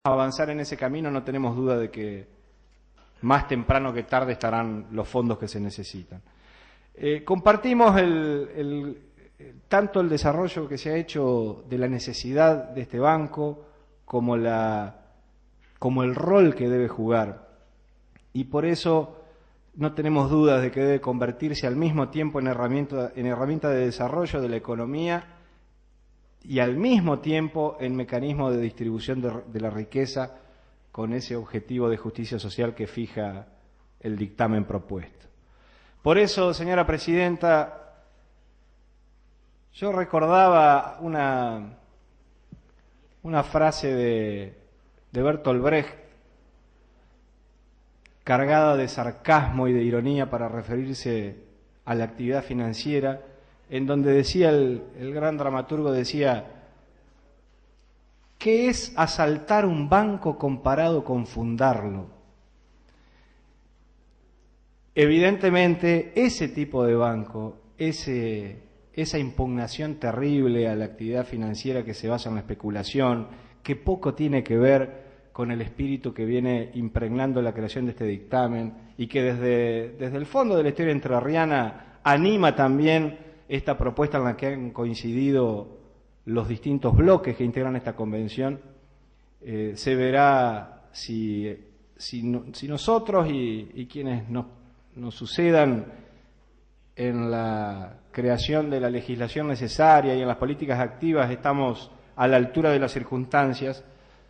avanzar en ese camino, no tenemos duda de que más temprano que tarde estarán los fondos que se necesitan. Compartimos tanto el desarrollo que se ha hecho de la necesidad de este banco como el rol que debe jugar. Y por eso no tenemos dudas de que debe convertirse al mismo tiempo en herramienta de desarrollo de la economía y al mismo tiempo en mecanismo de distribución de la riqueza con ese objetivo de justicia social que fija el dictamen propuesto. Por eso, señora presidenta, yo recordaba una frase de Bertolt Brecht, cargada de sarcasmo y de ironía para referirse a la actividad financiera, en donde decía el gran dramaturgo, decía, ¿qué es asaltar un banco comparado con fundarlo? Evidentemente, ese tipo de banco, esa impugnación terrible a la actividad financiera que se basa en la especulación, que poco tiene que ver con el espíritu que viene impregnando la creación de este dictamen y que desde el fondo de la historia entrerriana anima también esta propuesta en la que han coincidido los distintos bloques que integran esta convención, se verá si nosotros y quienes nos sucedan en la creación de la legislación necesaria y en las políticas activas estamos a la altura de las circunstancias.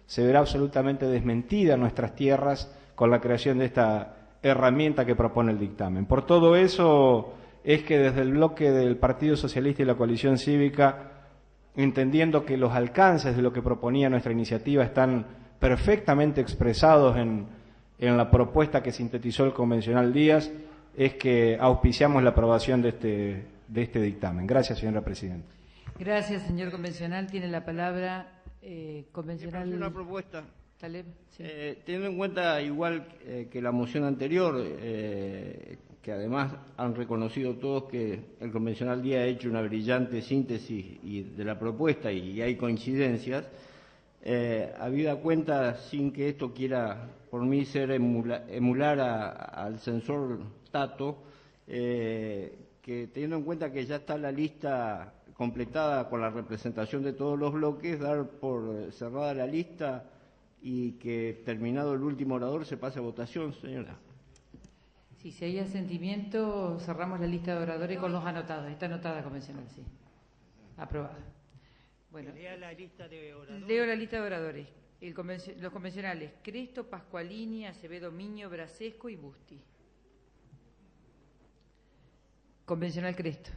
Se verá absolutamente desmentida en nuestras tierras con la creación de esta herramienta que propone el dictamen. Por todo eso es que desde el bloque del Partido Socialista y la Coalición Cívica, entendiendo que los alcances de lo que proponía nuestra iniciativa están perfectamente expresados en la propuesta que sintetizó el convencional Díaz, es que auspiciamos la aprobación de este dictamen. Gracias, señora presidenta. Gracias, señor convencional. Tiene la palabra convencional. Una propuesta. Taleb, sí. Teniendo en cuenta, igual que la moción anterior, que además han reconocido todos que el convencional Díaz ha hecho una brillante síntesis de la propuesta y hay coincidencias, habida cuenta, sin que esto quiera por mí emular al censor Tato, que teniendo en cuenta que ya está la lista completada con la representación de todos los bloques, dar por cerrada la lista y que terminado el último orador se pase a votación, señora. Sí, si hay asentimiento, cerramos la lista de oradores con los anotados. Está anotada convencional, sí. Aprobada. Bueno, lea la lista de oradores. Leo la lista de oradores. Los convencionales: Cresto, Pascualini, Acevedo, Miño, Brasesco y Busti. Convencional Cresto.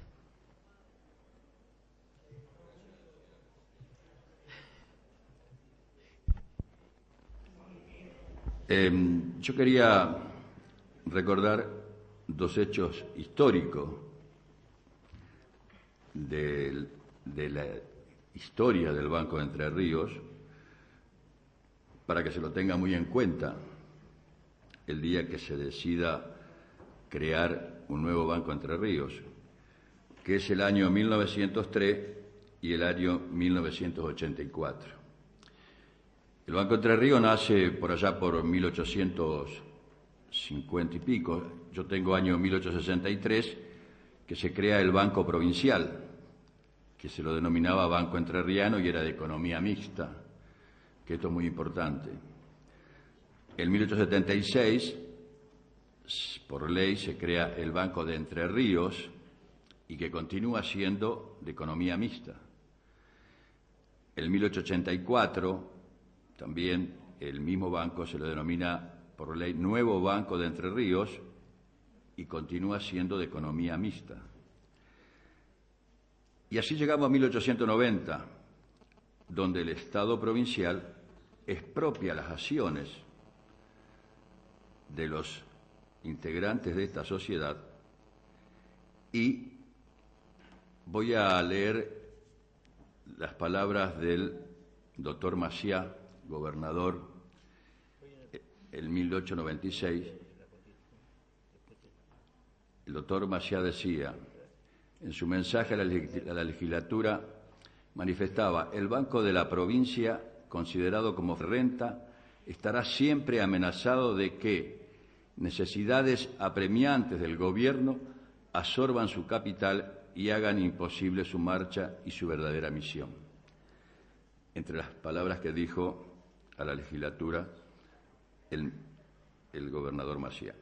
Yo quería recordar dos hechos históricos de la historia del Banco de Entre Ríos para que se lo tenga muy en cuenta el día que se decida crear un nuevo Banco de Entre Ríos, que es el año 1903 y el año 1984. El Banco Entre Ríos nace por allá por 1850 y pico. Yo tengo año 1863, que se crea el Banco Provincial, que se lo denominaba Banco Entrerriano y era de economía mixta, que esto es muy importante. En 1876, por ley, se crea el Banco de Entre Ríos y que continúa siendo de economía mixta. En 1884, también el mismo banco se lo denomina por ley Nuevo Banco de Entre Ríos y continúa siendo de economía mixta. Y así llegamos a 1890, donde el Estado provincial expropia las acciones de los integrantes de esta sociedad y voy a leer las palabras del doctor Maciá, gobernador, en 1896, el doctor Maciá decía, en su mensaje a la legislatura, manifestaba: el Banco de la Provincia considerado como renta, estará siempre amenazado de que necesidades apremiantes del gobierno absorban su capital y hagan imposible su marcha y su verdadera misión. Entre las palabras que dijo a la legislatura el gobernador Maciá.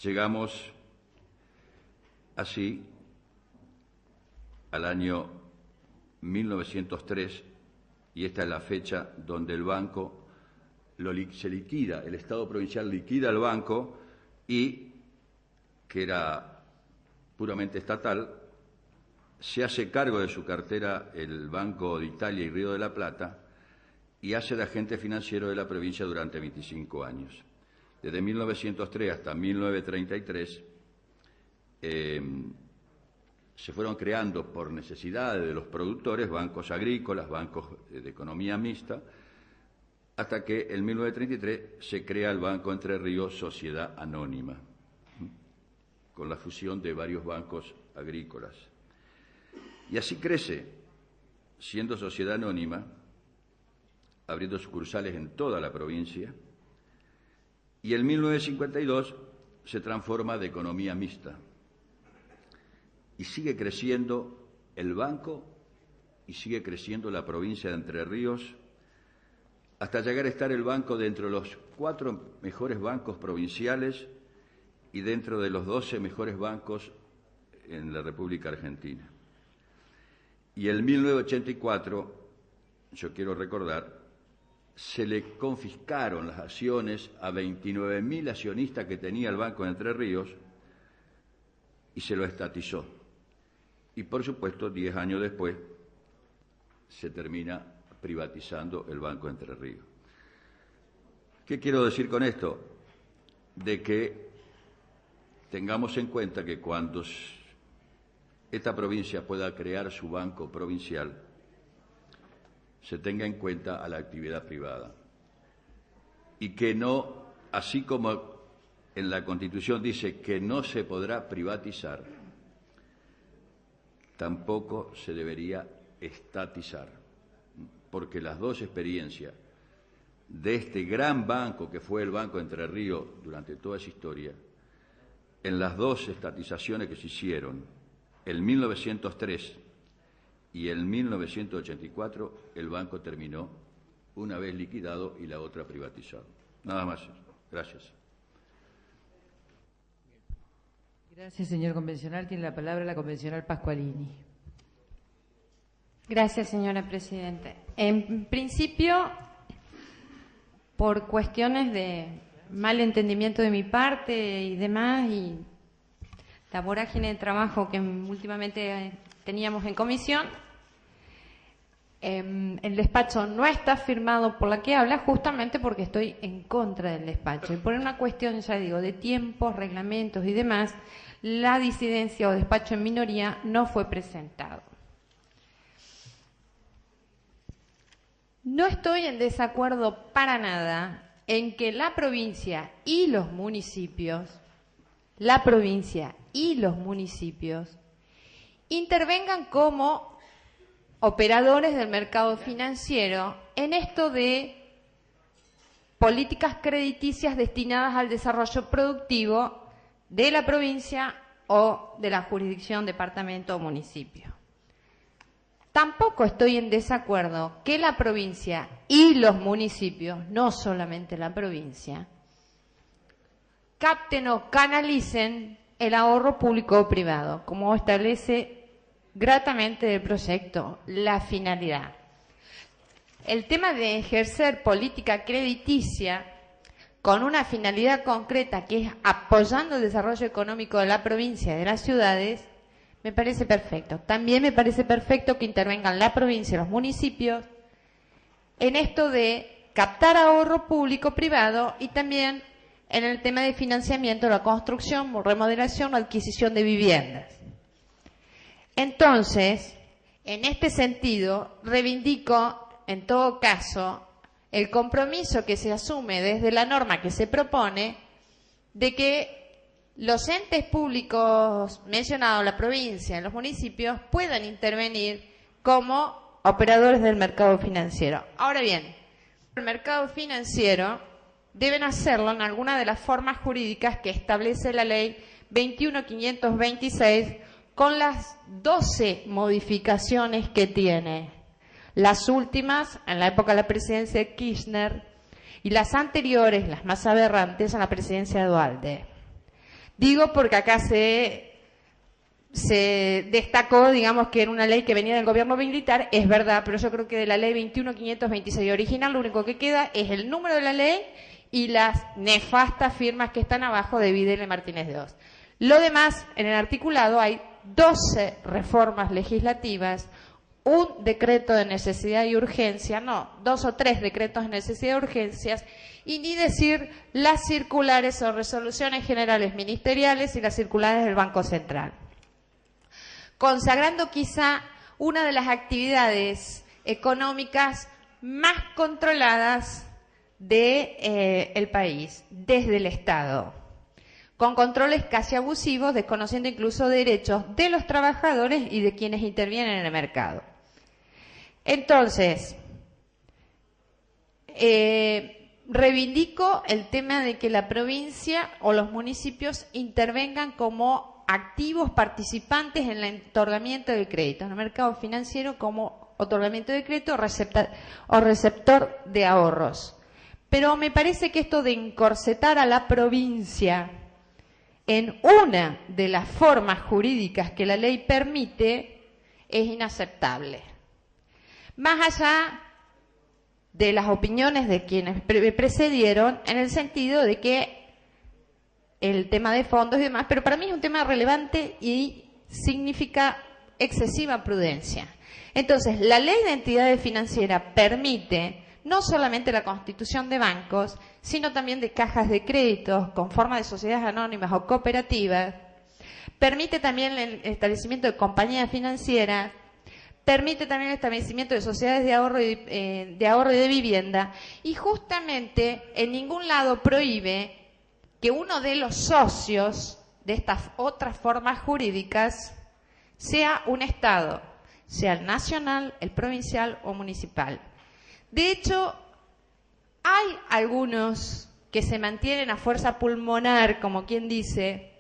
Llegamos así al año 1903, y esta es la fecha donde el banco se liquida, el Estado provincial liquida el banco, y que era puramente estatal, se hace cargo de su cartera el Banco de Italia y Río de la Plata y hace de agente financiero de la provincia durante 25 años. Desde 1903 hasta 1933 se fueron creando por necesidades de los productores bancos agrícolas, bancos de economía mixta, hasta que en 1933 se crea el Banco Entre Ríos Sociedad Anónima, con la fusión de varios bancos agrícolas. Y así crece, siendo sociedad anónima, abriendo sucursales en toda la provincia, y en 1952 se transforma de economía mixta. Y sigue creciendo el banco y sigue creciendo la provincia de Entre Ríos, hasta llegar a estar el banco dentro de los 4 mejores bancos provinciales y dentro de los 12 mejores bancos en la República Argentina. Y en 1984, yo quiero recordar, se le confiscaron las acciones a 29.000 accionistas que tenía el Banco de Entre Ríos y se lo estatizó. Y por supuesto, 10 años después, se termina privatizando el Banco de Entre Ríos. ¿Qué quiero decir con esto? De que tengamos en cuenta que cuando esta provincia pueda crear su banco provincial, se tenga en cuenta a la actividad privada. Y que no, así como en la Constitución dice que no se podrá privatizar, tampoco se debería estatizar, porque las dos experiencias de este gran banco que fue el Banco de Entre Ríos durante toda esa historia, en las dos estatizaciones que se hicieron, en 1903 y en 1984, el banco terminó una vez liquidado y la otra privatizado. Nada más. Gracias. Gracias, señor convencional. Tiene la palabra la convencional Pascualini. Gracias, señora Presidenta. En principio, por cuestiones de mal entendimiento de mi parte y demás, y la vorágine de trabajo que últimamente teníamos en comisión, el despacho no está firmado por la que habla, justamente porque estoy en contra del despacho. Y por una cuestión, ya digo, de tiempos, reglamentos y demás, la disidencia o despacho en minoría no fue presentado. No estoy en desacuerdo para nada en que la provincia y los municipios, intervengan como operadores del mercado financiero en esto de políticas crediticias destinadas al desarrollo productivo de la provincia o de la jurisdicción, departamento o municipio. Tampoco estoy en desacuerdo que la provincia y los municipios, no solamente la provincia, capten o canalicen el ahorro público o privado, como establece gratamente del proyecto la finalidad. El tema de ejercer política crediticia con una finalidad concreta, que es apoyando el desarrollo económico de la provincia y de las ciudades, me parece perfecto. También me parece perfecto que intervengan la provincia y los municipios en esto de captar ahorro público-privado y también en el tema de financiamiento, la construcción, remodelación o adquisición de viviendas. Entonces, en este sentido, reivindico, en todo caso, el compromiso que se asume desde la norma que se propone de que los entes públicos mencionados, la provincia y los municipios, puedan intervenir como operadores del mercado financiero. Ahora bien, el mercado financiero deben hacerlo en alguna de las formas jurídicas que establece la ley 21.526 con las 12 modificaciones que tiene. Las últimas en la época de la presidencia de Kirchner y las anteriores, las más aberrantes, en la presidencia de Duhalde. Digo porque acá se destacó, digamos, que era una ley que venía del gobierno militar, es verdad, pero yo creo que de la ley 21.526 original lo único que queda es el número de la ley y las nefastas firmas que están abajo de Videla y Martínez de Oz. Lo demás, en el articulado hay 12 reformas legislativas, un decreto de necesidad y urgencia, no, 2 o 3 decretos de necesidad y urgencias, y ni decir las circulares o resoluciones generales ministeriales y las circulares del Banco Central. Consagrando quizá una de las actividades económicas más controladas del país, desde el Estado, con controles casi abusivos, desconociendo incluso derechos de los trabajadores y de quienes intervienen en el mercado. Entonces, reivindico el tema de que la provincia o los municipios intervengan como activos participantes en el otorgamiento de crédito, en el mercado financiero como otorgamiento de crédito o receptor de ahorros. Pero me parece que esto de encorsetar a la provincia en una de las formas jurídicas que la ley permite es inaceptable. Más allá de las opiniones de quienes precedieron, en el sentido de que el tema de fondos y demás, pero para mí es un tema relevante y significa excesiva prudencia. Entonces, la ley de entidades financieras permite no solamente la constitución de bancos, sino también de cajas de créditos con forma de sociedades anónimas o cooperativas, permite también el establecimiento de compañías financieras, permite también el establecimiento de sociedades de ahorro y de vivienda, y justamente en ningún lado prohíbe que uno de los socios de estas otras formas jurídicas sea un Estado, sea el nacional, el provincial o municipal. De hecho, hay algunos que se mantienen a fuerza pulmonar, como quien dice,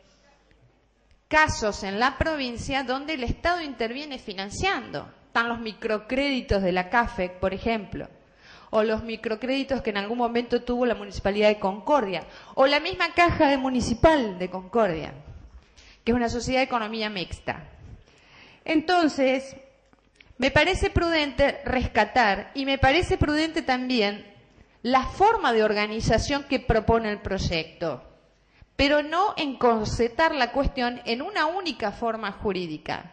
casos en la provincia donde el Estado interviene financiando. Están los microcréditos de la CAFEC, por ejemplo, o los microcréditos que en algún momento tuvo la Municipalidad de Concordia, o la misma Caja Municipal de Concordia, que es una sociedad de economía mixta. Entonces, me parece prudente rescatar, y me parece prudente también la forma de organización que propone el proyecto, pero no encorsetar la cuestión en una única forma jurídica.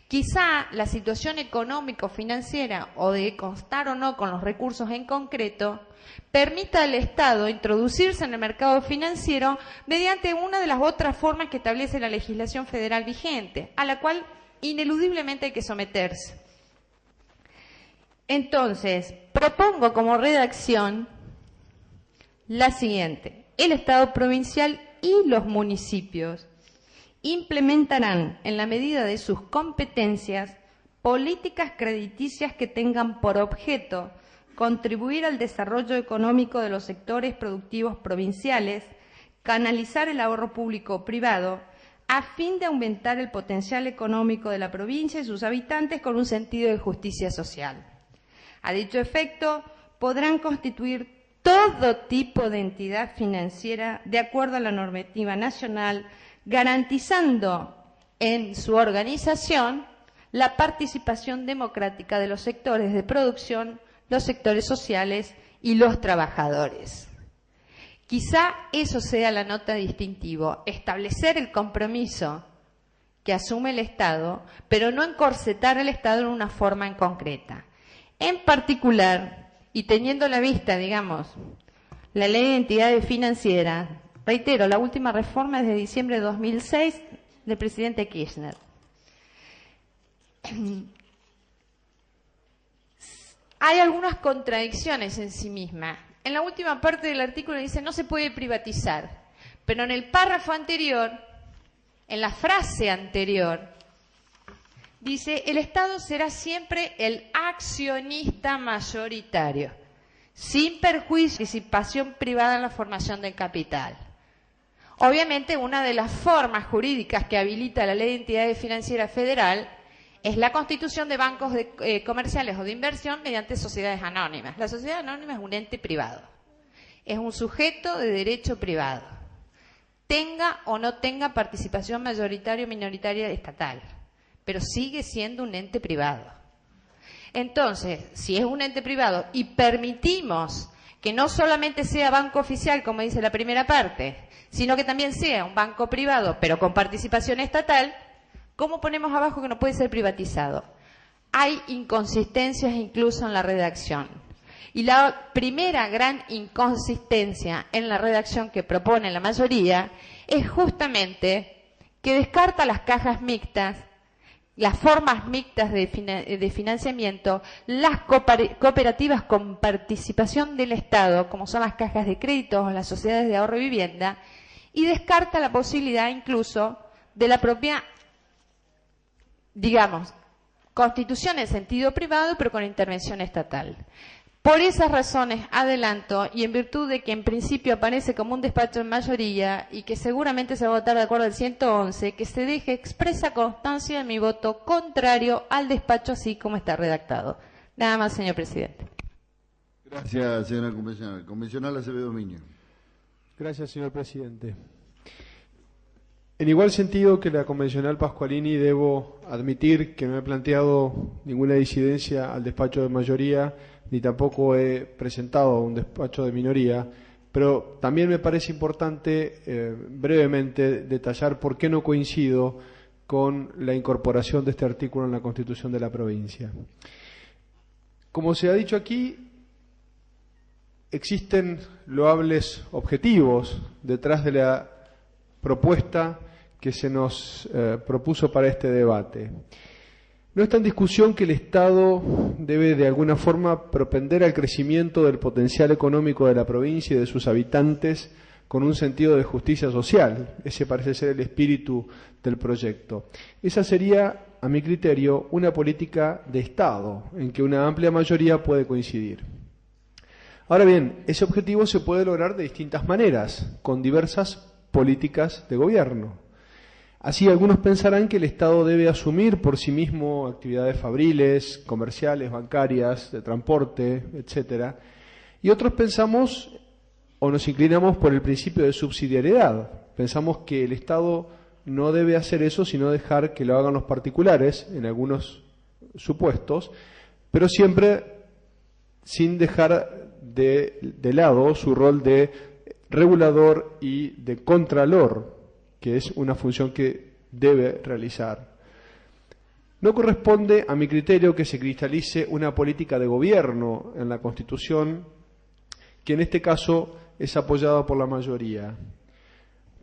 Quizá la situación económico-financiera o de constar o no con los recursos en concreto permita al Estado introducirse en el mercado financiero mediante una de las otras formas que establece la legislación federal vigente, a la cual ineludiblemente hay que someterse. Entonces, propongo como redacción la siguiente: el Estado provincial y los municipios implementarán, en la medida de sus competencias, políticas crediticias que tengan por objeto contribuir al desarrollo económico de los sectores productivos provinciales, canalizar el ahorro público o privado, a fin de aumentar el potencial económico de la provincia y sus habitantes con un sentido de justicia social. A dicho efecto, podrán constituir todo tipo de entidad financiera de acuerdo a la normativa nacional, garantizando en su organización la participación democrática de los sectores de producción, los sectores sociales y los trabajadores. Quizá eso sea la nota distintiva, establecer el compromiso que asume el Estado, pero no encorsetar al Estado en una forma en concreta. En particular, y teniendo a la vista, digamos, la ley de entidades financieras, reitero, la última reforma es de diciembre de 2006 del presidente Kirchner. Hay algunas contradicciones en sí misma. En la última parte del artículo dice no se puede privatizar, pero en el párrafo anterior, en la frase anterior, dice, el Estado será siempre el accionista mayoritario, sin perjuicio de participación privada en la formación del capital. Obviamente, una de las formas jurídicas que habilita la Ley de Entidades Financieras Federal es la constitución de bancos comerciales o de inversión mediante sociedades anónimas. La sociedad anónima es un ente privado, es un sujeto de derecho privado, tenga o no tenga participación mayoritaria o minoritaria estatal, pero sigue siendo un ente privado. Entonces, si es un ente privado y permitimos que no solamente sea banco oficial, como dice la primera parte, sino que también sea un banco privado, pero con participación estatal, ¿cómo ponemos abajo que no puede ser privatizado? Hay inconsistencias incluso en la redacción. Y la primera gran inconsistencia en la redacción que propone la mayoría es justamente que descarta las cajas mixtas, las formas mixtas de financiamiento, las cooperativas con participación del Estado, como son las cajas de crédito o las sociedades de ahorro y vivienda, y descarta la posibilidad incluso de la propia, digamos, constitución en sentido privado, pero con intervención estatal. Por esas razones adelanto, y en virtud de que en principio aparece como un despacho en mayoría y que seguramente se va a votar de acuerdo al 111, que se deje expresa constancia de mi voto contrario al despacho así como está redactado. Nada más, señor presidente. Gracias, señora convencional. Convencional Acevedo Miño. Gracias, señor presidente. En igual sentido que la convencional Pascualini, debo admitir que no he planteado ninguna disidencia al despacho de mayoría, ni tampoco he presentado un despacho de minoría, pero también me parece importante brevemente detallar por qué no coincido con la incorporación de este artículo en la Constitución de la provincia. Como se ha dicho aquí, existen loables objetivos detrás de la propuesta que se nos propuso para este debate. No está en discusión que el Estado debe de alguna forma propender al crecimiento del potencial económico de la provincia y de sus habitantes con un sentido de justicia social. Ese parece ser el espíritu del proyecto. Esa sería, a mi criterio, una política de Estado en que una amplia mayoría puede coincidir. Ahora bien, ese objetivo se puede lograr de distintas maneras, con diversas políticas de gobierno. Así, algunos pensarán que el Estado debe asumir por sí mismo actividades fabriles, comerciales, bancarias, de transporte, etcétera. Y otros pensamos o nos inclinamos por el principio de subsidiariedad. Pensamos que el Estado no debe hacer eso, sino dejar que lo hagan los particulares en algunos supuestos, pero siempre sin dejar de lado su rol de regulador y de contralor, que es una función que debe realizar. No corresponde, a mi criterio, que se cristalice una política de gobierno en la Constitución, que en este caso es apoyada por la mayoría.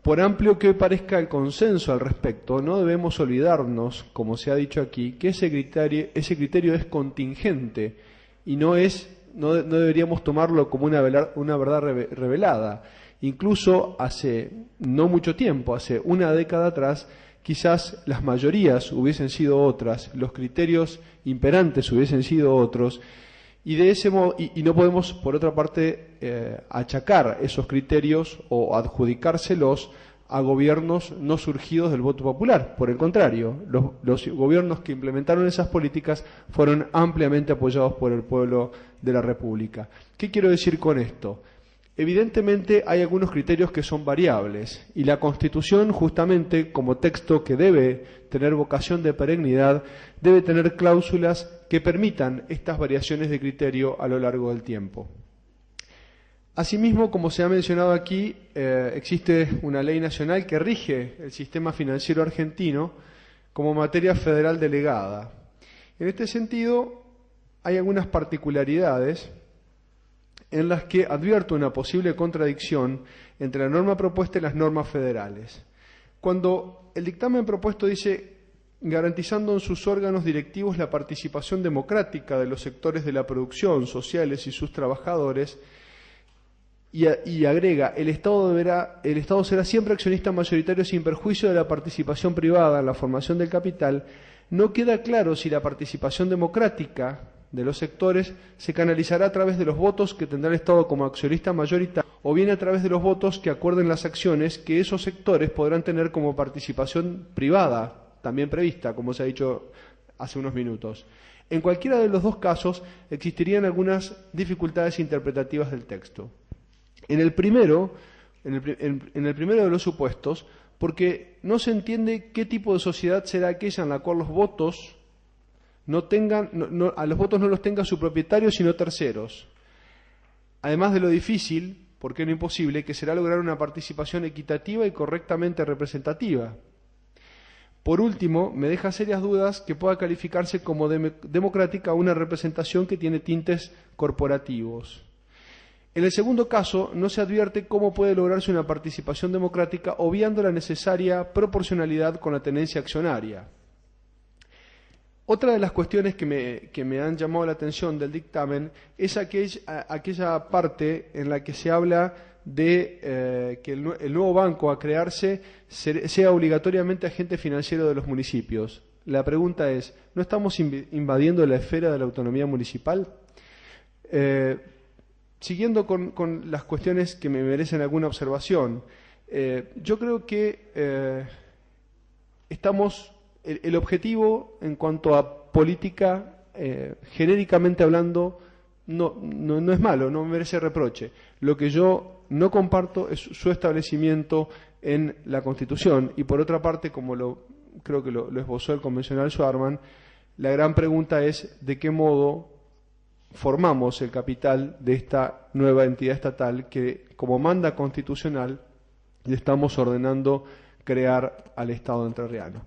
Por amplio que parezca el consenso al respecto, no debemos olvidarnos, como se ha dicho aquí, que ese criterio es contingente y no deberíamos tomarlo como una verdad revelada. Incluso hace no mucho tiempo, hace una década atrás, quizás las mayorías hubiesen sido otras, los criterios imperantes hubiesen sido otros, y de ese modo, y no podemos, por otra parte, achacar esos criterios o adjudicárselos a gobiernos no surgidos del voto popular. Por el contrario, los gobiernos que implementaron esas políticas fueron ampliamente apoyados por el pueblo de la República. ¿Qué quiero decir con esto? Evidentemente hay algunos criterios que son variables y la Constitución, justamente como texto que debe tener vocación de perennidad, debe tener cláusulas que permitan estas variaciones de criterio a lo largo del tiempo. Asimismo, como se ha mencionado aquí, existe una ley nacional que rige el sistema financiero argentino como materia federal delegada. En este sentido, hay algunas particularidades en las que advierto una posible contradicción entre la norma propuesta y las normas federales. Cuando el dictamen propuesto dice garantizando en sus órganos directivos la participación democrática de los sectores de la producción, sociales y sus trabajadores, y agrega, el Estado será siempre accionista mayoritario sin perjuicio de la participación privada en la formación del capital, no queda claro si la participación democrática de los sectores se canalizará a través de los votos que tendrá el Estado como accionista mayoritario o bien a través de los votos que acuerden las acciones que esos sectores podrán tener como participación privada, también prevista, como se ha dicho hace unos minutos. En cualquiera de los dos casos existirían algunas dificultades interpretativas del texto. En el primero de los supuestos, porque no se entiende qué tipo de sociedad será aquella en la cual los votos a los votos no los tenga su propietario sino terceros. Además de lo difícil, por qué no imposible, que será lograr una participación equitativa y correctamente representativa. Por último, me deja serias dudas que pueda calificarse como democrática una representación que tiene tintes corporativos. En el segundo caso, no se advierte cómo puede lograrse una participación democrática obviando la necesaria proporcionalidad con la tenencia accionaria. Otra de las cuestiones que me han llamado la atención del dictamen es aquella parte en la que se habla de que el nuevo banco a crearse sea obligatoriamente agente financiero de los municipios. La pregunta es, ¿no estamos invadiendo la esfera de la autonomía municipal? Siguiendo con las cuestiones que me merecen alguna observación, yo creo que el objetivo en cuanto a política, genéricamente hablando, no es malo, no merece reproche. Lo que yo no comparto es su establecimiento en la Constitución y, por otra parte, como creo que lo esbozó el convencional Schwarman, la gran pregunta es de qué modo formamos el capital de esta nueva entidad estatal que, como manda constitucional, le estamos ordenando crear al Estado entrerriano.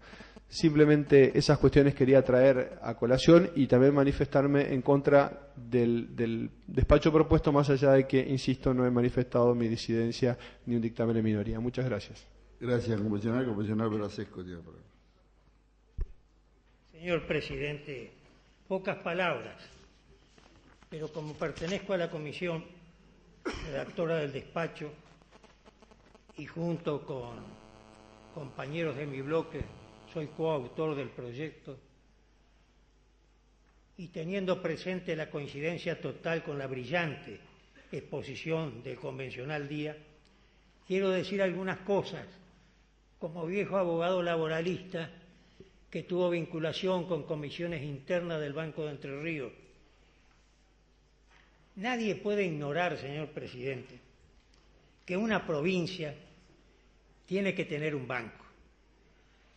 Simplemente esas cuestiones quería traer a colación y también manifestarme en contra del despacho propuesto, más allá de que, insisto, no he manifestado mi disidencia ni un dictamen en minoría. Muchas gracias. Gracias, convencional. Convencional Velasesco tiene la palabra. Señor presidente, pocas palabras, pero como pertenezco a la comisión redactora del despacho y junto con compañeros de mi bloque soy coautor del proyecto, y teniendo presente la coincidencia total con la brillante exposición del convencional Díaz, quiero decir algunas cosas como viejo abogado laboralista que tuvo vinculación con comisiones internas del Banco de Entre Ríos. Nadie puede ignorar, señor presidente, que una provincia tiene que tener un banco.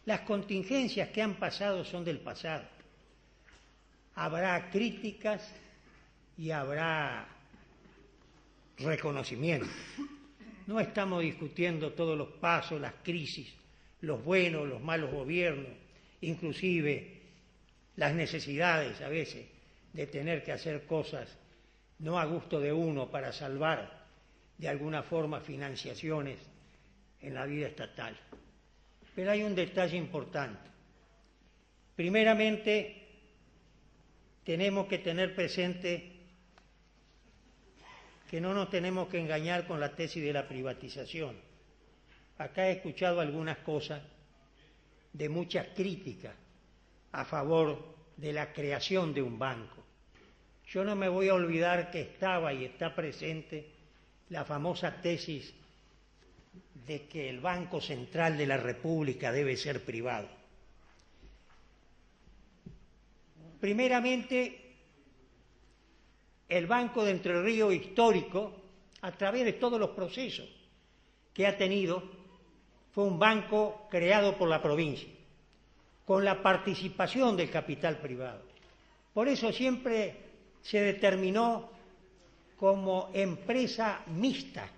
Las contingencias que han pasado son del pasado. Habrá críticas y habrá reconocimiento. No estamos discutiendo todos los pasos, las crisis, los buenos, los malos gobiernos, inclusive las necesidades a veces de tener que hacer cosas no a gusto de uno para salvar de alguna forma financiaciones en la vida estatal. Pero hay un detalle importante. Primeramente, tenemos que tener presente que no nos tenemos que engañar con la tesis de la privatización. Acá he escuchado algunas cosas de muchas críticas a favor de la creación de un banco. Yo no me voy a olvidar que estaba y está presente la famosa tesis de que el Banco Central de la República debe ser privado. Primeramente, el Banco de Entre Ríos histórico, a través de todos los procesos que ha tenido, fue un banco creado por la provincia, con la participación del capital privado. Por eso siempre se determinó como empresa mixta,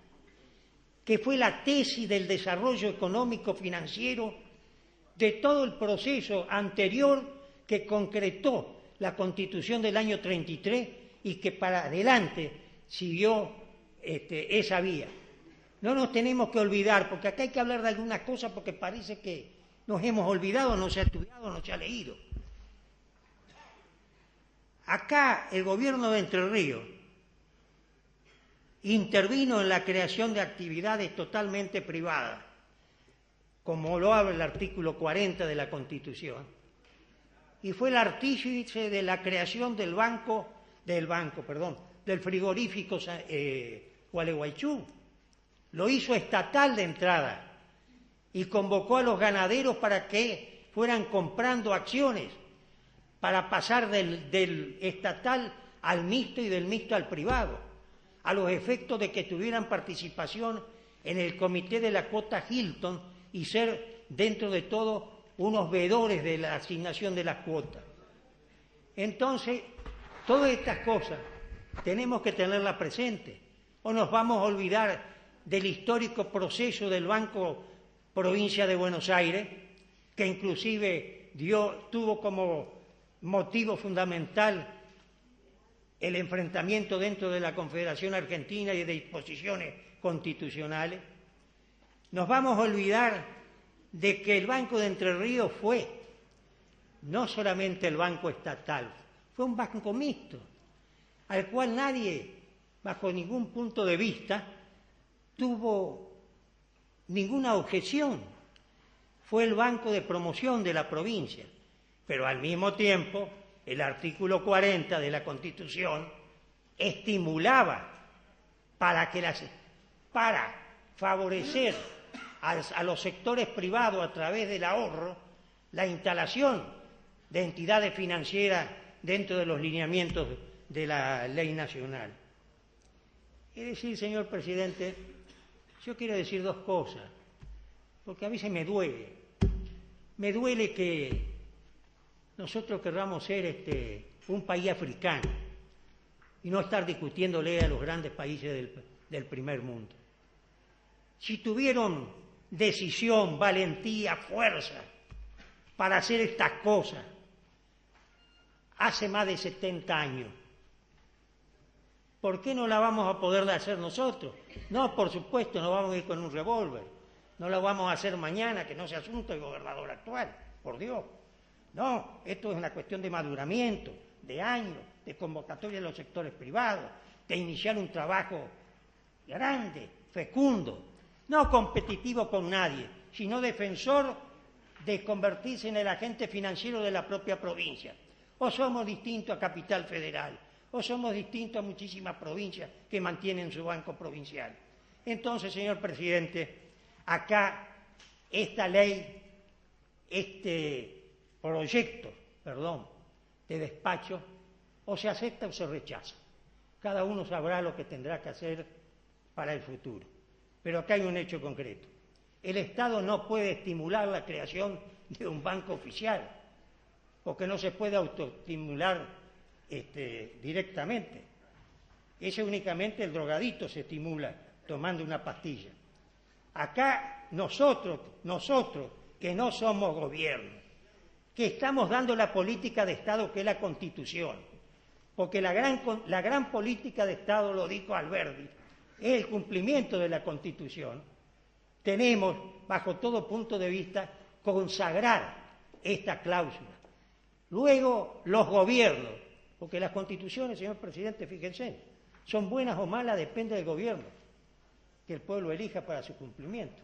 que fue la tesis del desarrollo económico financiero de todo el proceso anterior que concretó la Constitución del año 33 y que para adelante siguió esa vía. No nos tenemos que olvidar, porque acá hay que hablar de algunas cosas porque parece que nos hemos olvidado, no se ha estudiado, no se ha leído. Acá el gobierno de Entre Ríos intervino en la creación de actividades totalmente privadas, como lo habla el artículo 40 de la Constitución, y fue el artífice de la creación del frigorífico Gualeguaychú. Lo hizo estatal de entrada y convocó a los ganaderos para que fueran comprando acciones para pasar del estatal al mixto y del mixto al privado, a los efectos de que tuvieran participación en el comité de la cuota Hilton y ser, dentro de todo, unos veedores de la asignación de las cuotas. Entonces, todas estas cosas tenemos que tenerlas presentes, o nos vamos a olvidar del histórico proceso del Banco Provincia de Buenos Aires, que inclusive tuvo como motivo fundamental el enfrentamiento dentro de la Confederación Argentina y de disposiciones constitucionales. Nos vamos a olvidar de que el Banco de Entre Ríos fue no solamente el banco estatal, fue un banco mixto, al cual nadie, bajo ningún punto de vista, tuvo ninguna objeción. Fue el banco de promoción de la provincia, pero al mismo tiempo el artículo 40 de la Constitución estimulaba para favorecer a los sectores privados a través del ahorro la instalación de entidades financieras dentro de los lineamientos de la ley nacional. Es decir, señor presidente, yo quiero decir dos cosas, porque a veces me duele. Me duele que nosotros querramos ser un país africano y no estar discutiéndole a los grandes países del primer mundo. Si tuvieron decisión, valentía, fuerza para hacer estas cosas hace más de 70 años, ¿por qué no la vamos a poder hacer nosotros? No, por supuesto, no vamos a ir con un revólver, no la vamos a hacer mañana, que no sea asunto del gobernador actual, por Dios. No, esto es una cuestión de maduramiento, de años, de convocatoria de los sectores privados, de iniciar un trabajo grande, fecundo, no competitivo con nadie, sino defensor de convertirse en el agente financiero de la propia provincia. O somos distintos a Capital Federal, o somos distintos a muchísimas provincias que mantienen su banco provincial. Entonces, señor presidente, acá esta ley, proyecto de despacho, o se acepta o se rechaza. Cada uno sabrá lo que tendrá que hacer para el futuro. Pero acá hay un hecho concreto. El Estado no puede estimular la creación de un banco oficial, porque no se puede autoestimular directamente. Ese únicamente el drogadito se estimula tomando una pastilla. Acá nosotros que no somos gobierno, que estamos dando la política de Estado que es la Constitución, porque la gran política de Estado, lo dijo Alberdi, es el cumplimiento de la Constitución. Tenemos, bajo todo punto de vista, consagrar esta cláusula. Luego, los gobiernos, porque las constituciones, señor presidente, fíjense, son buenas o malas, depende del gobierno que el pueblo elija para su cumplimiento.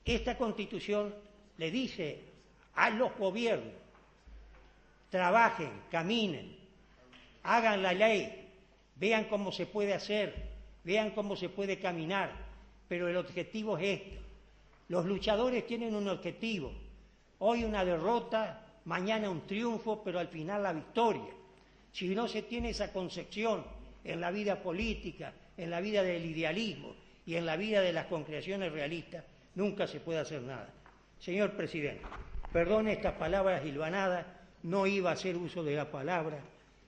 Esta Constitución le dice a los gobiernos: trabajen, caminen, hagan la ley, vean cómo se puede hacer, vean cómo se puede caminar, pero el objetivo es este. Los luchadores tienen un objetivo: hoy una derrota, mañana un triunfo, pero al final la victoria. Si no se tiene esa concepción en la vida política, en la vida del idealismo y en la vida de las concreciones realistas, nunca se puede hacer nada. Señor presidente, perdone estas palabras hilvanadas, no iba a hacer uso de la palabra.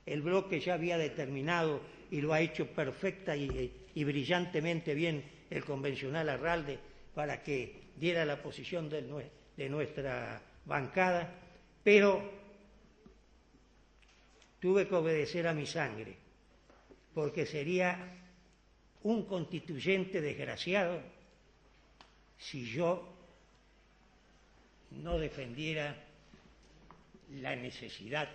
El bloque ya había determinado y lo ha hecho perfecta y brillantemente bien el convencional Arralde para que diera la posición de nuestra bancada, pero tuve que obedecer a mi sangre, porque sería un constituyente desgraciado si yo no defendiera la necesidad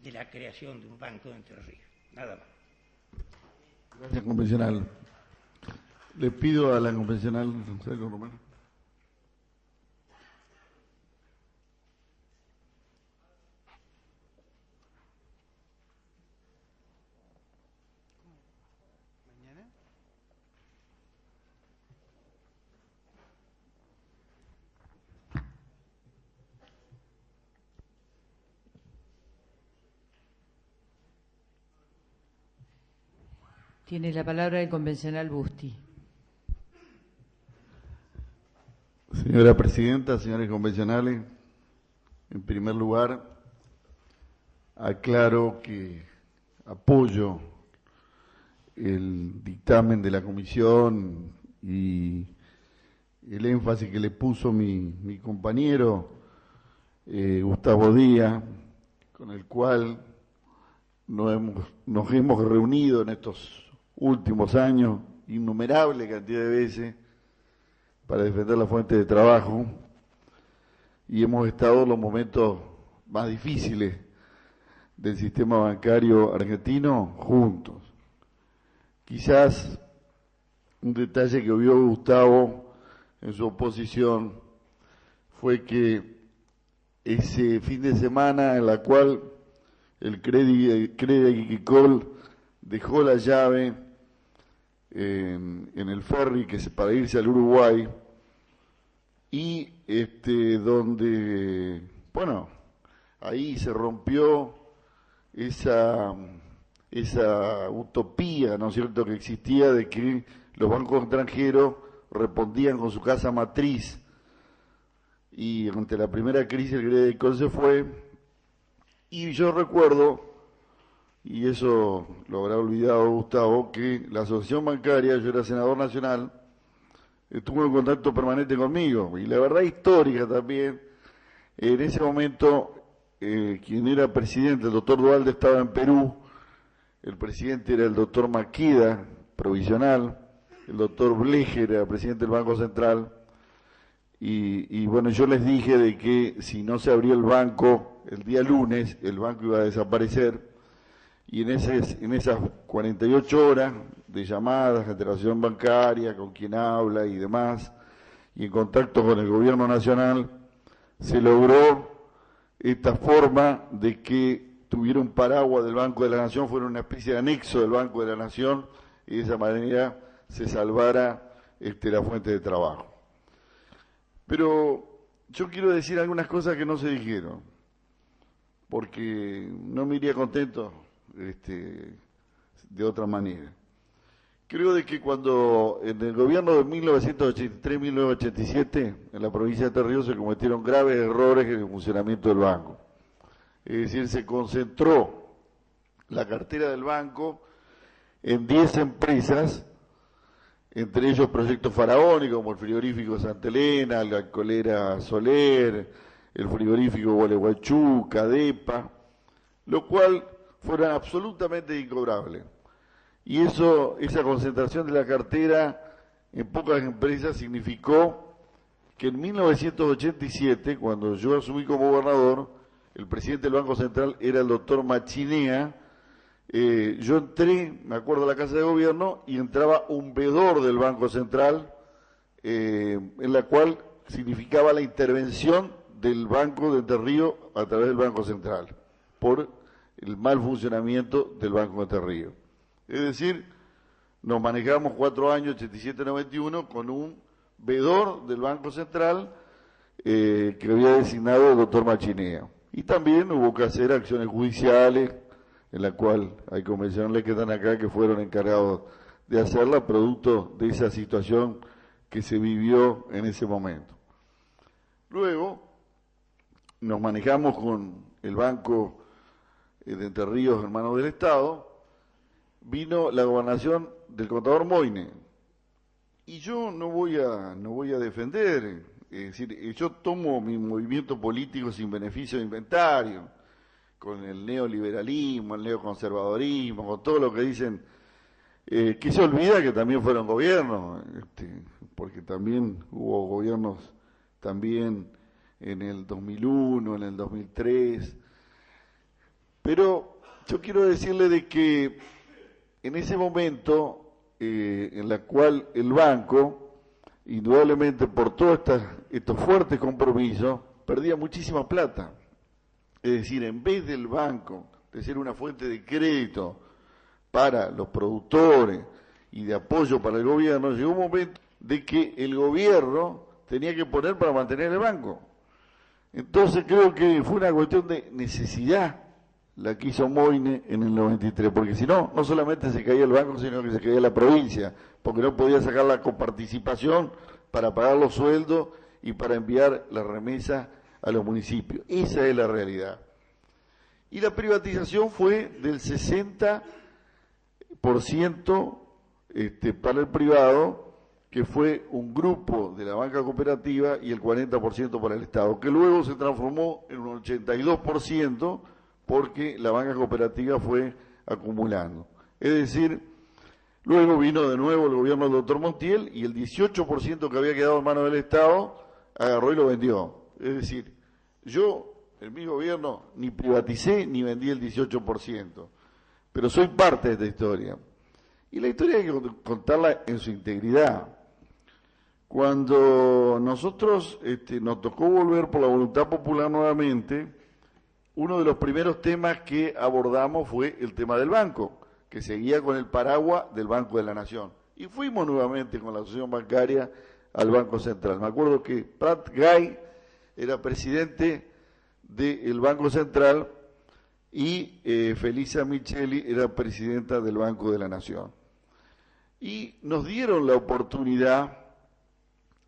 de la creación de un banco de Entre Ríos. Nada más. Gracias, convencional. Le pido a la convencional Rosario Romano. Tiene la palabra el convencional Busti. Señora Presidenta, señores convencionales, en primer lugar, aclaro que apoyo el dictamen de la comisión y el énfasis que le puso mi compañero Gustavo Díaz, con el cual nos hemos reunido en estos últimos años innumerable cantidad de veces para defender la fuente de trabajo, y hemos estado en los momentos más difíciles del sistema bancario argentino juntos. Quizás un detalle que vio Gustavo en su oposición fue que ese fin de semana en la cual el Crédit Agricole dejó la llave en el ferry para irse al Uruguay, y donde, bueno, ahí se rompió esa utopía, ¿no es cierto?, que existía de que los bancos extranjeros respondían con su casa matriz, y ante la primera crisis el Crédit Agricole se fue, y yo recuerdo, y eso lo habrá olvidado Gustavo, que la asociación bancaria, yo era senador nacional, estuvo en contacto permanente conmigo, y la verdad histórica también, en ese momento quien era presidente, el doctor Duhalde, estaba en Perú, el presidente era el doctor Maqueda, provisional, el doctor Blecher era presidente del Banco Central, y bueno, yo les dije de que si no se abría el banco el día lunes, el banco iba a desaparecer, y en esas 48 horas de llamadas, interacción bancaria, con quien habla y demás, y en contacto con el gobierno nacional, se logró esta forma de que tuviera un paraguas del Banco de la Nación, fuera una especie de anexo del Banco de la Nación, y de esa manera se salvara la fuente de trabajo. Pero yo quiero decir algunas cosas que no se dijeron, porque no me iría contento de otra manera. Creo de que cuando en el gobierno de 1983-1987 en la provincia de Entre Ríos se cometieron graves errores en el funcionamiento del banco. Es decir, se concentró la cartera del banco en 10 empresas, entre ellos proyectos faraónicos como el frigorífico Santa Elena, la alcoholera Soler, el frigorífico Gualeguaychú, Cadepa, lo cual fueron absolutamente incobrables. Y esa concentración de la cartera en pocas empresas significó que en 1987, cuando yo asumí como gobernador, el presidente del Banco Central era el doctor Machinea, yo entré, me acuerdo, a la Casa de Gobierno y entraba un veedor del Banco Central, en la cual significaba la intervención del Banco de Entre Ríos a través del Banco Central, por el mal funcionamiento del Banco de Entre Ríos. Es decir, nos manejamos 4 años, 87-91, con un veedor del Banco Central que había designado el doctor Machinea. Y también hubo que hacer acciones judiciales, en la cual hay convencionales que están acá que fueron encargados de hacerla, producto de esa situación que se vivió en ese momento. Luego nos manejamos con el Banco de Entre Ríos en manos del Estado, vino la gobernación del contador Moyne, y yo no voy a defender, es decir, yo tomo mi movimiento político sin beneficio de inventario, con el neoliberalismo, el neoconservadorismo, con todo lo que dicen, que se olvida que también fueron gobiernos, porque también hubo gobiernos también en el 2001, en el 2003, pero yo quiero decirle de que en ese momento, en la cual el banco, indudablemente por todos estos fuertes compromisos, perdía muchísima plata. Es decir, en vez del banco de ser una fuente de crédito para los productores y de apoyo para el gobierno, llegó un momento de que el gobierno tenía que poner para mantener el banco. Entonces creo que fue una cuestión de necesidad la que hizo Moine en el 93, porque si no, no solamente se caía el banco, sino que se caía la provincia, porque no podía sacar la coparticipación para pagar los sueldos y para enviar la remesa a los municipios. Esa es la realidad. Y la privatización fue del 60% para el privado, que fue un grupo de la banca cooperativa, y el 40% para el Estado, que luego se transformó en un 82% porque la banca cooperativa fue acumulando. Es decir, luego vino de nuevo el gobierno del doctor Montiel y el 18% que había quedado en manos del Estado agarró y lo vendió. Es decir, yo en mi gobierno ni privaticé ni vendí el 18%, pero soy parte de esta historia. Y la historia hay que contarla en su integridad. Cuando nosotros nos tocó volver por la voluntad popular nuevamente, uno de los primeros temas que abordamos fue el tema del banco, que seguía con el paraguas del Banco de la Nación. Y fuimos nuevamente con la asociación bancaria al Banco Central. Me acuerdo que Prat Gay era presidente del Banco Central y Felisa Micheli era presidenta del Banco de la Nación. Y nos dieron la oportunidad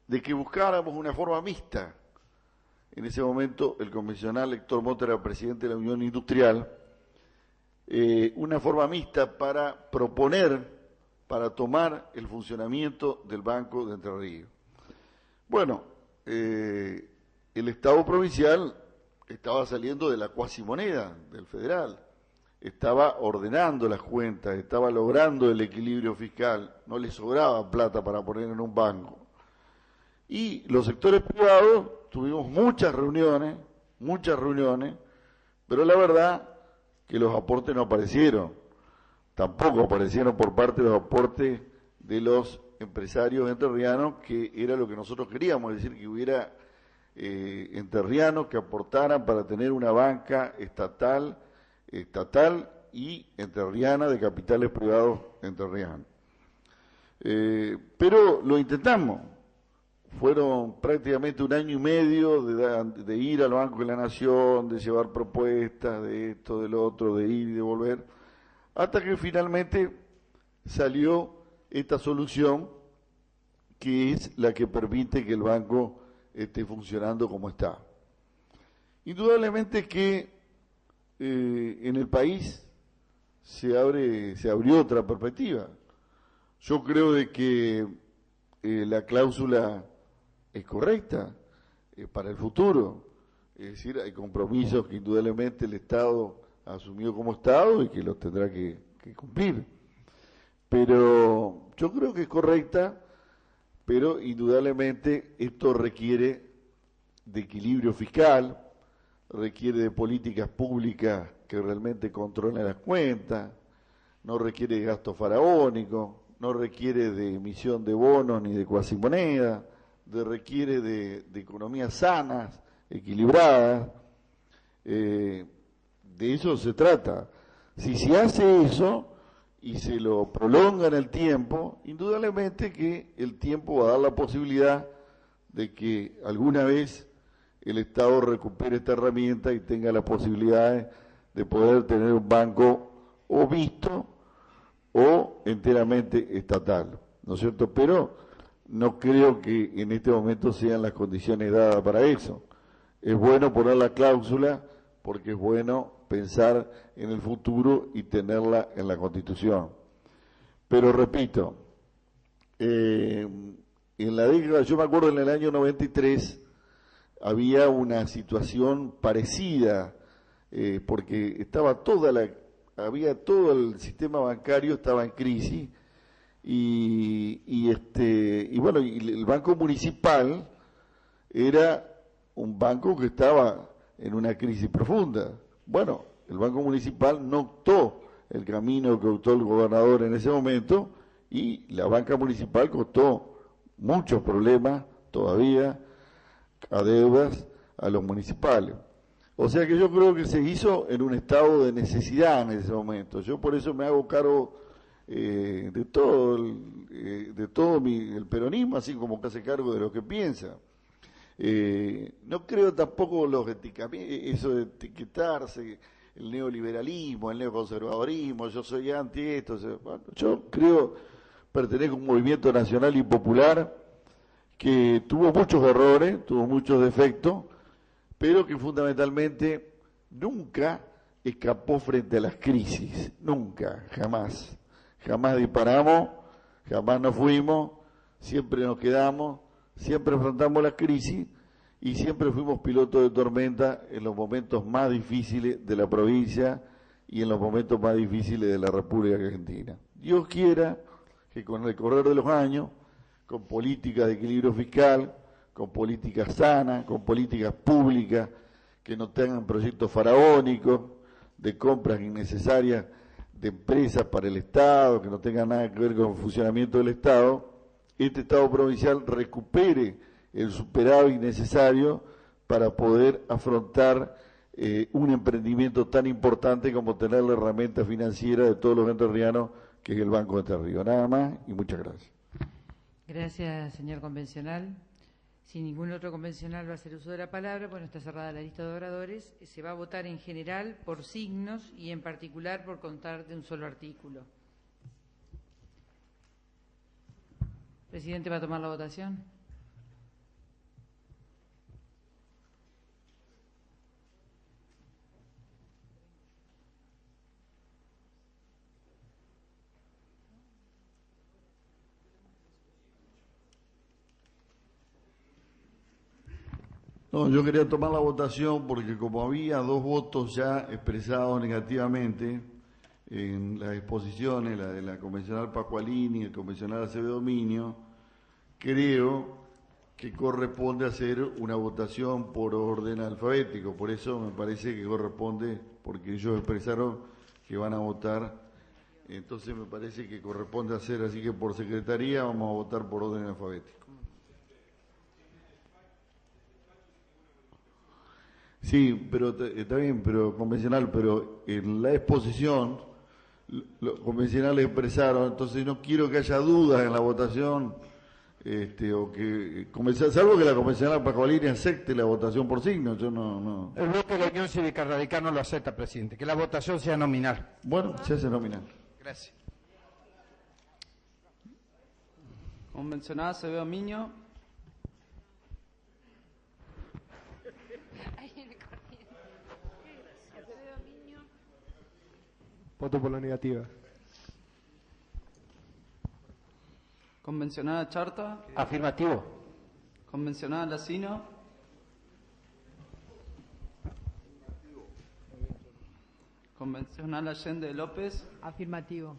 de que buscáramos una forma mixta. En ese momento el convencional Héctor Mota era presidente de la Unión Industrial, una forma mixta para proponer, para tomar el funcionamiento del Banco de Entre Ríos. Bueno, el Estado provincial estaba saliendo de la cuasimoneda del federal, estaba ordenando las cuentas, estaba logrando el equilibrio fiscal, no le sobraba plata para poner en un banco. Y los sectores privados tuvimos muchas reuniones, pero la verdad que los aportes no aparecieron. Tampoco aparecieron por parte de los aportes de los empresarios entrerrianos, que era lo que nosotros queríamos, es decir, que hubiera entrerrianos que aportaran para tener una banca estatal y entrerriana de capitales privados entrerrianos. Pero lo intentamos. Fueron prácticamente 1 año y medio de ir al Banco de la Nación, de llevar propuestas, de esto, de lo otro, de ir y de volver, hasta que finalmente salió esta solución, que es la que permite que el banco esté funcionando como está. Indudablemente que en el país se abrió otra perspectiva. Yo creo de que la cláusula es correcta para el futuro, es decir, hay compromisos que indudablemente el Estado asumió como Estado y que los tendrá que cumplir, pero yo creo que es correcta, pero indudablemente esto requiere de equilibrio fiscal, requiere de políticas públicas que realmente controlen las cuentas, no requiere de gasto faraónico, no requiere de emisión de bonos ni de cuasimoneda, requiere de economías sanas, equilibradas. De eso se trata. Si se hace eso y se lo prolonga en el tiempo, indudablemente que el tiempo va a dar la posibilidad de que alguna vez el Estado recupere esta herramienta y tenga las posibilidades de poder tener un banco o mixto o enteramente estatal, ¿no es cierto? Pero no creo que en este momento sean las condiciones dadas para eso. Es bueno poner la cláusula porque es bueno pensar en el futuro y tenerla en la Constitución. Pero repito, en la década, yo me acuerdo en el año 93, había una situación parecida, porque estaba todo el sistema bancario estaba en crisis, y bueno, y el Banco Municipal era un banco que estaba en una crisis profunda. Bueno, el Banco Municipal no optó el camino que optó el gobernador en ese momento, y la banca municipal costó muchos problemas todavía a deudas a los municipales. O sea que yo creo que se hizo en un estado de necesidad en ese momento. Yo por eso me hago cargo de todo el peronismo, así como que hace cargo de lo que piensa. No creo tampoco eso de etiquetarse, el neoliberalismo, el neoconservadorismo, yo soy anti esto. Bueno, yo creo, pertenezco a un movimiento nacional y popular que tuvo muchos errores, tuvo muchos defectos, pero que fundamentalmente nunca escapó frente a las crisis, nunca, jamás. Jamás disparamos, jamás nos fuimos, siempre nos quedamos, siempre afrontamos las crisis y siempre fuimos pilotos de tormenta en los momentos más difíciles de la provincia y en los momentos más difíciles de la República Argentina. Dios quiera que con el correr de los años, con políticas de equilibrio fiscal, con políticas sanas, con políticas públicas que no tengan proyectos faraónicos de compras innecesarias de empresas para el Estado, que no tengan nada que ver con el funcionamiento del Estado, este Estado provincial recupere el superávit necesario para poder afrontar un emprendimiento tan importante como tener la herramienta financiera de todos los entrerrianos, que es el Banco de Entre Ríos. Nada más y muchas gracias. Gracias, señor convencional. Si ningún otro convencional va a hacer uso de la palabra, bueno, está cerrada la lista de oradores. Se va a votar en general por signos y en particular por contar de un solo artículo. Presidente, ¿va a tomar la votación? No, yo quería tomar la votación porque como había 2 votos ya expresados negativamente en las exposiciones, la de la convencional Pascualini y el convencional Acevedo Minio, creo que corresponde hacer una votación por orden alfabético. Por eso me parece que corresponde, porque ellos expresaron que van a votar, entonces me parece que corresponde hacer, así que por secretaría vamos a votar por orden alfabético. Sí, pero está bien, pero convencional, pero en la exposición los convencionales expresaron, entonces no quiero que haya dudas en la votación, o que salvo que la convencional Pascualini acepte la votación por signo, yo no. El bloque de la Unión Cívica Radical no lo acepta, presidente, que la votación sea nominal. Bueno, se hace nominal. Gracias. Convencional Acevedo Minio. Voto por la negativa. Convencional Charta. Afirmativo. Convencional Lacino. Convencional Allende López. Afirmativo.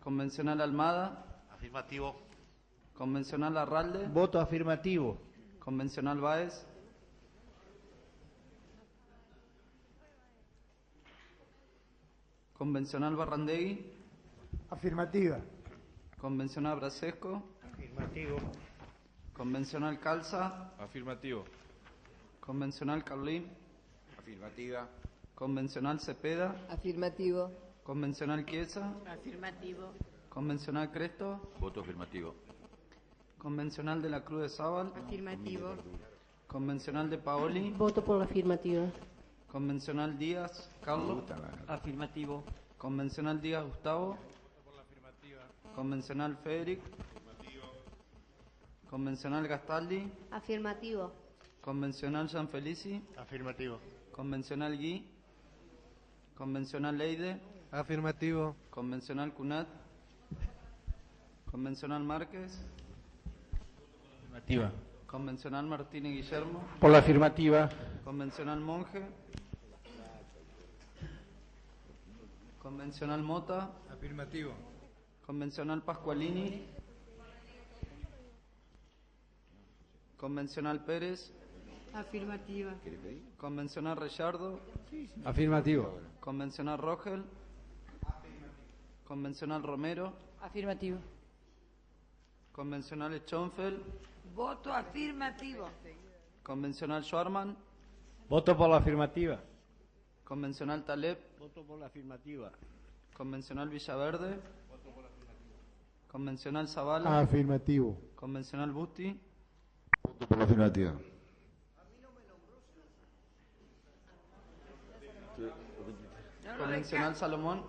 Convencional Almada. Afirmativo. Convencional Arralde. Voto afirmativo. Convencional Báez. Convencional Barrandegui. Afirmativa. Convencional Brasesco. Afirmativo. Convencional Calza. Afirmativo. Convencional Carlín. Afirmativa. Convencional Cepeda. Afirmativo. Convencional Chiesa. Afirmativo. Convencional Cresto. Voto afirmativo. Convencional de la Cruz de Zabal. Afirmativo. Convencional de Paoli. Voto por la afirmativa. Convencional Díaz Carlos. Afirmativo. Convencional Díaz Gustavo. Convencional Federic. Convencional Gastaldi. Afirmativo. Convencional Sanfelici. Afirmativo. Convencional Gui. Convencional Leide. Afirmativo. Convencional Cunat. Convencional Márquez. Afirmativa. Convencional Martínez Guillermo. Por la afirmativa. Convencional Monje. Convencional Mota. Afirmativo. Convencional Pascualini. Convencional Pérez. Afirmativa. Convencional Reyardo. Afirmativo. Convencional Rogel. Convencional Romero. Afirmativo. Convencional Schonfeld. Voto afirmativo. Convencional Schwarman. Voto por la afirmativa. Convencional Taleb. Voto por la afirmativa. Convencional Villaverde. Convencional Zavala. Afirmativo. Convencional Busti. Voto por la afirmativa. Convencional Salomón.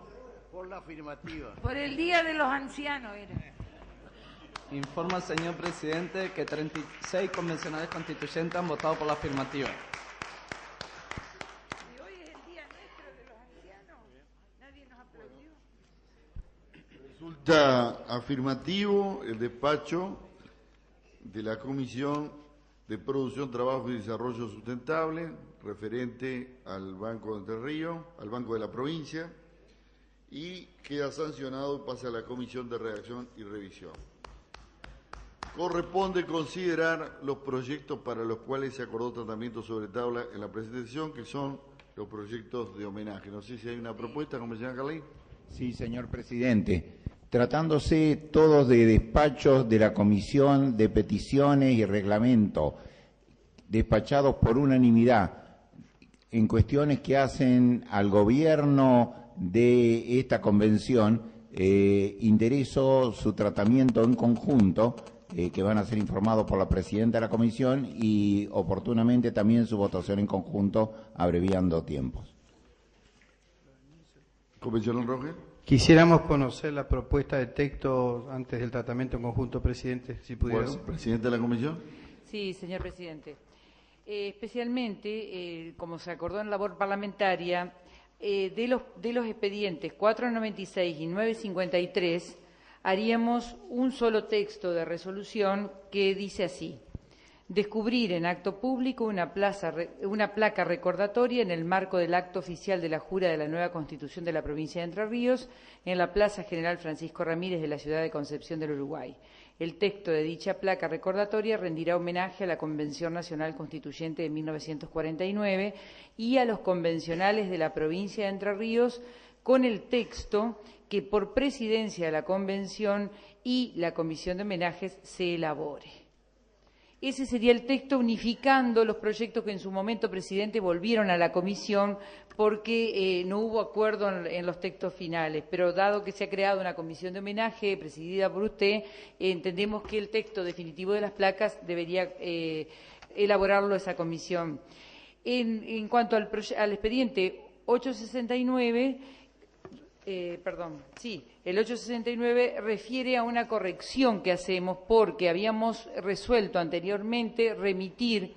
Por la afirmativa. Por el Día de los Ancianos era. Informa al señor presidente que 36 convencionales constituyentes han votado por la afirmativa. Y hoy es el Día nuestro de los ancianos. Nadie nos aplaudió. Resulta afirmativo el despacho de la Comisión de Producción, Trabajo y Desarrollo Sustentable, referente al Banco de Entre Ríos, al Banco de la Provincia, y queda sancionado y pasa a la Comisión de Redacción y Revisión. Corresponde considerar los proyectos para los cuales se acordó tratamiento sobre tabla en la presentación, que son los proyectos de homenaje. No sé si hay una propuesta, convencional Carlín. Sí, señor presidente. Tratándose todos de despachos de la Comisión de Peticiones y Reglamento, despachados por unanimidad, en cuestiones que hacen al gobierno de esta convención, intereso su tratamiento en conjunto, que van a ser informados por la presidenta de la comisión, y oportunamente también su votación en conjunto, abreviando tiempos. Convencional Roger. Quisiéramos conocer la propuesta de texto antes del tratamiento en conjunto, presidente, si pudiera. Bueno, presidente de la comisión. Sí, señor presidente. Especialmente, como se acordó en labor parlamentaria, de los expedientes 496 y 953, haríamos un solo texto de resolución que dice así: descubrir en acto público una placa recordatoria en el marco del acto oficial de la jura de la nueva Constitución de la provincia de Entre Ríos en la Plaza General Francisco Ramírez de la ciudad de Concepción del Uruguay. El texto de dicha placa recordatoria rendirá homenaje a la Convención Nacional Constituyente de 1949 y a los convencionales de la provincia de Entre Ríos, con el texto que por presidencia de la Convención y la Comisión de Homenajes se elabore. Ese sería el texto, unificando los proyectos que en su momento, presidente, volvieron a la comisión porque no hubo acuerdo en los textos finales. Pero dado que se ha creado una comisión de homenaje presidida por usted, entendemos que el texto definitivo de las placas debería elaborarlo esa comisión. En cuanto al expediente 869... el 869 refiere a una corrección que hacemos porque habíamos resuelto anteriormente remitir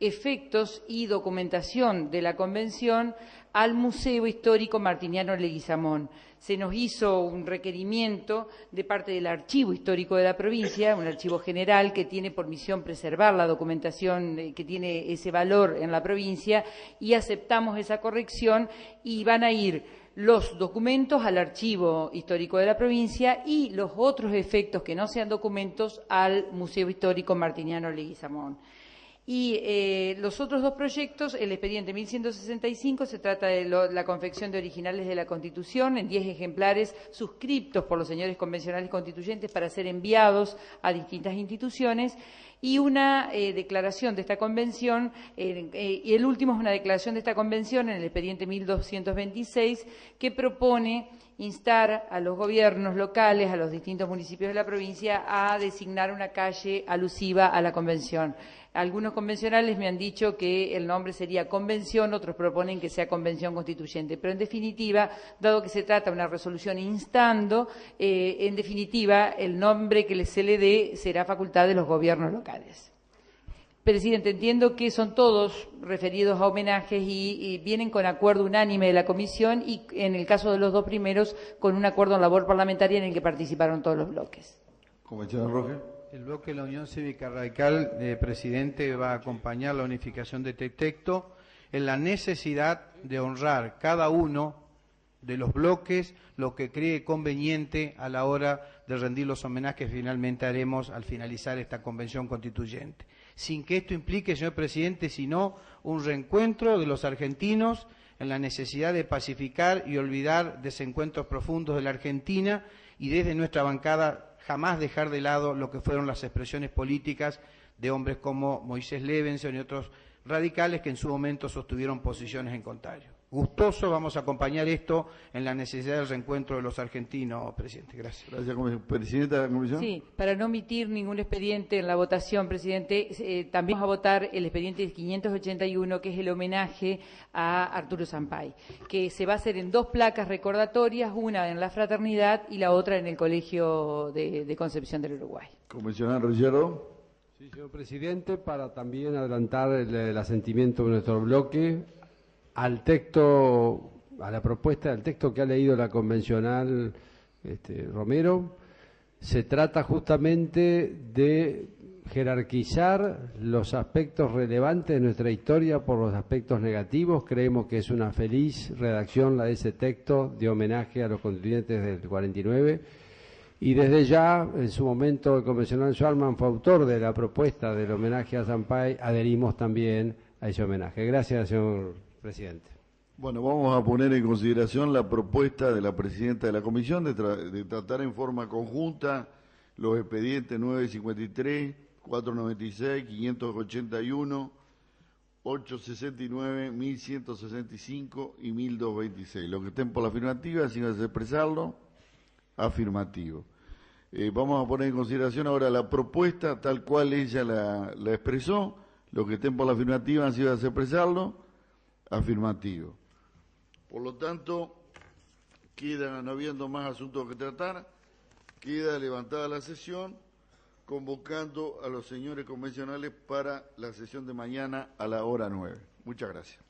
efectos y documentación de la Convención al Museo Histórico Martiniano Leguizamón. Se nos hizo un requerimiento de parte del Archivo Histórico de la provincia, un archivo general que tiene por misión preservar la documentación que tiene ese valor en la provincia, y aceptamos esa corrección, y van a ir los documentos al Archivo Histórico de la provincia y los otros efectos que no sean documentos al Museo Histórico Martiniano Leguizamón. Y los otros dos proyectos, el expediente 1165, se trata de la confección de originales de la Constitución en 10 ejemplares suscriptos por los señores convencionales constituyentes para ser enviados a distintas instituciones, y una declaración de esta convención, y el último es una declaración de esta convención en el expediente 1226, que propone instar a los gobiernos locales, a los distintos municipios de la provincia, a designar una calle alusiva a la convención. Algunos convencionales me han dicho que el nombre sería convención, otros proponen que sea convención constituyente, pero en definitiva, dado que se trata de una resolución instando, en definitiva el nombre que se le dé será facultad de los gobiernos locales. Presidente, entiendo que son todos referidos a homenajes y vienen con acuerdo unánime de la comisión, y en el caso de los dos primeros con un acuerdo en labor parlamentaria en el que participaron todos los bloques. Convencional Roger. El bloque de la Unión Cívica Radical, presidente, va a acompañar la unificación de este texto en la necesidad de honrar cada uno de los bloques lo que cree conveniente a la hora de rendir los homenajes que finalmente haremos al finalizar esta convención constituyente. Sin que esto implique, señor presidente, sino un reencuentro de los argentinos en la necesidad de pacificar y olvidar desencuentros profundos de la Argentina, y desde nuestra bancada jamás dejar de lado lo que fueron las expresiones políticas de hombres como Moisés Levenson y otros radicales que en su momento sostuvieron posiciones en contrario. gustosos vamos a acompañar esto en la necesidad del reencuentro de los argentinos, presidente. Gracias. Gracias, presidenta de la comisión. Sí, para no omitir ningún expediente en la votación, presidente, también vamos a votar el expediente 581, que es el homenaje a Arturo Sampay, que se va a hacer en 2 placas recordatorias, una en la Fraternidad y la otra en el Colegio de Concepción del Uruguay. Comisionado Ruggiero. Sí, señor presidente, para también adelantar el asentimiento de nuestro bloque al texto, a la propuesta del texto que ha leído la convencional Romero. Se trata justamente de jerarquizar los aspectos relevantes de nuestra historia por los aspectos negativos. Creemos que es una feliz redacción la de ese texto de homenaje a los constituyentes del 49. Y desde ya, en su momento, el convencional Schwarman fue autor de la propuesta del homenaje a Sampay, adherimos también a ese homenaje. Gracias, señor presidente. Bueno, vamos a poner en consideración la propuesta de la presidenta de la comisión de tratar en forma conjunta los expedientes 953, 496, 581, 869, 1165 y 1226. Los que estén por la afirmativa, si vas a expresarlo, afirmativo. Vamos a poner en consideración ahora la propuesta tal cual ella la expresó. Los que estén por la afirmativa, si vas a expresarlo, afirmativo. Por lo tanto, no habiendo más asuntos que tratar, queda levantada la sesión, convocando a los señores convencionales para la sesión de mañana a la hora 9. Muchas gracias.